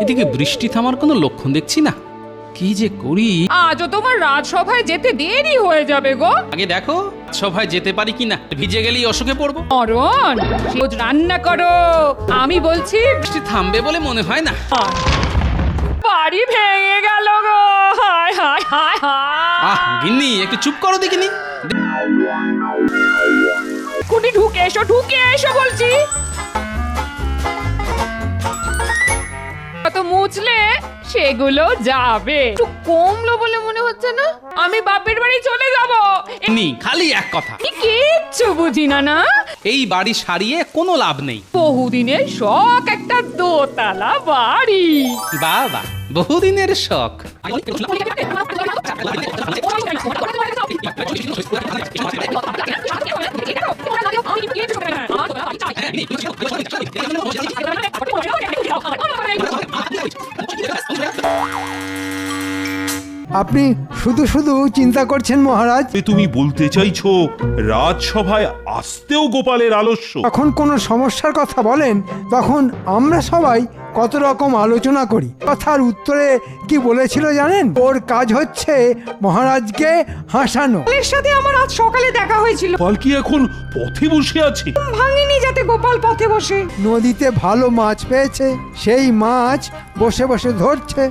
এদিকে বৃষ্টি থামার কোনো লক্ষণ দেখছি না। কি যে করি। আজও তোমার রাজসভায় যেতে দেরি হয়ে যাবে গো। আগে দেখো সভায় যেতে পারি কিনা, ভিজে গেলেই অসুখে পড়বো। অরণ, রোজ রান্না করো। আমি বলছি বৃষ্টি থামবে বলে মনে হয় না। বাড়ি ভেঙে গেল গো। হায় হায় হায় হায়। গিন্নি একটু চুপ করো দেখিনি। কুটি ঢুকে এসো বলছি। কত মুছলে সেগুলো যাবে। একটু কমলো বলে মনে হচ্ছে না? আমি বাপের বাড়ি চলে যাব। এমনি খালি এক কথা, কিচ্ছু বুঝি না না। এই বাড়ি সারিয়ে কোনো লাভ নেই। বহুদিনের শখ একটা দোতলা বাড়ি। বাবা, বহুদিনের শখ। আপনি শুধু শুধু চিন্তা করছেন মহারাজ। তুমি বলতে চাইছো রাজসভায় আসতেও গোপালের আলস্য? যখন কোনো সমস্যার কথা বলেন তখন আমরা সবাই কত রকম আলোচনা করি। কথার উত্তরে কি বলেছিল জানেন? ওর কাজ হচ্ছে মহারাজকে হাসানো। এর সাথে আমার আজ সকালে দেখা হয়েছিল। গোপাল কি এখন পথে বসে আছে? ভাঙিনি যাতে গোপাল পথে বসে। নদীতে ভালো মাছ পেয়েছে, সেই মাছ বসে বসে ধরছে।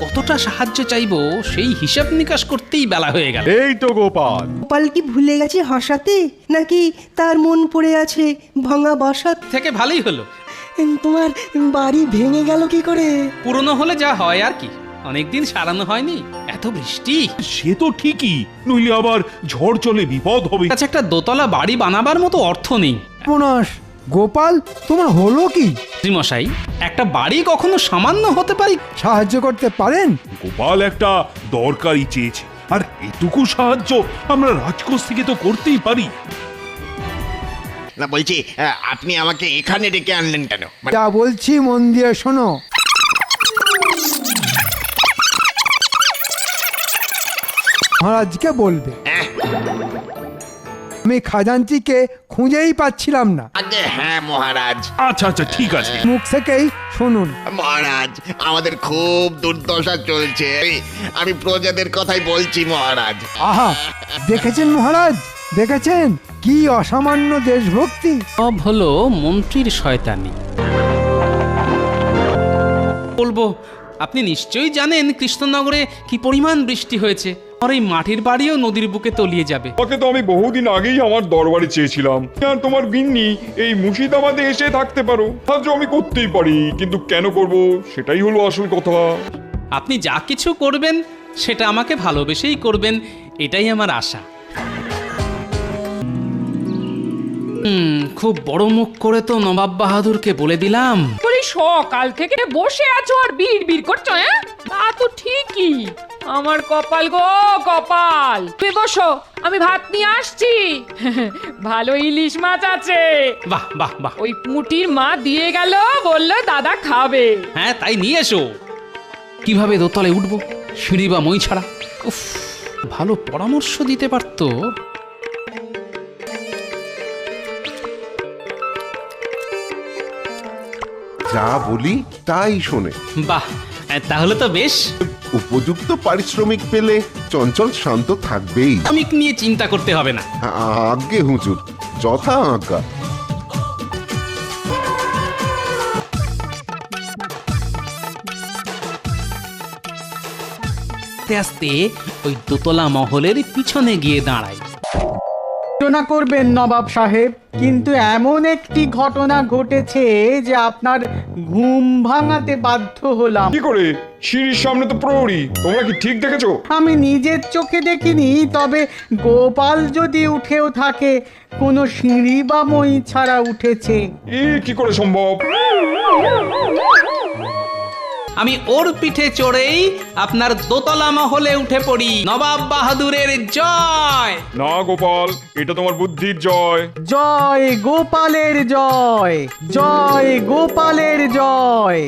কতটা সাহায্য চাইবো সেই হিসাব নিকাশ করতেই বেলা হয়ে গেল। এই তো গোপাল। গোপাল কি ভুলে গেছে হাসাতে, নাকি তার মন পড়ে আছে ভাঙা বাসা থেকে ভালোই হলো। তোমার বাড়ি ভেঙে গেল কি করে? পুরনো হলে যা হয় আর কি, অনেকদিন সারানো হয়নি। এত বৃষ্টি, সে তো ঠিকই, নইলে আবার ঝড় চলে বিপদ হবে। কাছে একটা দোতলা বাড়ি বানাবার মতো অর্থ নেই। সর্বনাশ! গোপাল, তোমার হলো কি? শ্রীমশাই, একটা বাড়ি কখনো সামান্য হতে পারি? সাহায্য করতে পারেন? গোপাল একটা দরকারি চেয়েছে, আর এটুকু সাহায্য আমরা রাজকোষ থেকে তো করতেই পারি। না বলছি, আপনি আমাকে এখানে ডেকে আনলেন কেন? যা বলছি মন দিয়ে শোনো। মহারাজকে বলবে আমি খাজাঞ্চিকে খুঁজেই পাচ্ছিলাম না। আগে হ্যাঁ মহারাজ। আচ্ছা আচ্ছা ঠিক আছে। মুখ থেকেই শুনুন। মহারাজ, আমাদের খুব দুর্দশা চলছে। আমি প্রজাদের কথাই বলছি মহারাজ। আহা, দেখেছেন মহারাজ, দেখেছেন কি অসামান্য দেশভক্তি। সব হলো মন্ত্রীর শয়তানি। বলবো, আপনি নিশ্চয়ই জানেন কৃষ্ণনগরে কি পরিমাণ বৃষ্টি হয়েছে। আর এই মাটির বাড়িও নদীর বুকে তলিয়ে যাবে। তোমাকে তো আমি বহুদিন আগেই আমার দরবারে চেয়েছিলাম। আর তোমার গিন্নি এই মুর্শিদাবাদে এসে থাকতে পারো, সাহায্য আমি করতেই পারি, কিন্তু কেন করব সেটাই হলো আসল কথা। আপনি যা কিছু করবেন সেটা আমাকে ভালোবেসেই করবেন, এটাই আমার আশা। খুব বড় মুখ করে তো নবাব বাহাদুরকে বলে দিলাম। বলি সকাল থেকে বসে আছো আর বিড় করছো। তা তো ঠিকই, আমার কপাল গো কপাল। তুমি বসো, আমি ভাত নিয়ে আসছি। ভালো ইলিশ মাছ আছে। বাহ বাহ বাহ। ওই পুঁটির মা দিয়ে গেল, বললো দাদা খাবে। হ্যাঁ, তাই নিয়ে এসো। কিভাবে দোতলায় উঠবো, সিঁড়ি বা মই ছাড়া? উফ, ভালো পরামর্শ দিতে পারতো। যা বলি তাই শোনে। বাহ, তাহলে তো বেশ। উপযুক্ত পারিশ্রমিক পেলে চঞ্চল শান্ত থাকবেই। আমি নিয়ে চিন্তা করতে হবে না। আজ্ঞে হুজুর, যথা আজ্ঞা। আস্তে আস্তে ওই দোতলা মহলের পিছনে গিয়ে দাঁড়াই। ঘটনা করবেন নবাব সাহেব, কিন্তু এমন একটি ঘটনা ঘটেছে যে আপনার ঘুম ভাঙাতে বাধ্য হলাম। কি করে? সিঁড়ির সামনে তো প্রহরী, তোমরা কি ঠিক দেখেছো? আমি নিজের চোখে দেখিনি, তবে গোপাল যদি উঠেও থাকে কোনো সিঁড়ি বা মই ছাড়া উঠেছে। কি করে সম্ভব? আমি ওর পিঠে চড়েই আপনার দোতলা মহলে উঠে পড়ি। নবাব বাহাদুরের জয়। না গোপাল, এটা তোমার বুদ্ধির জয়। জয় গোপালের জয়, জয় গোপালের জয়।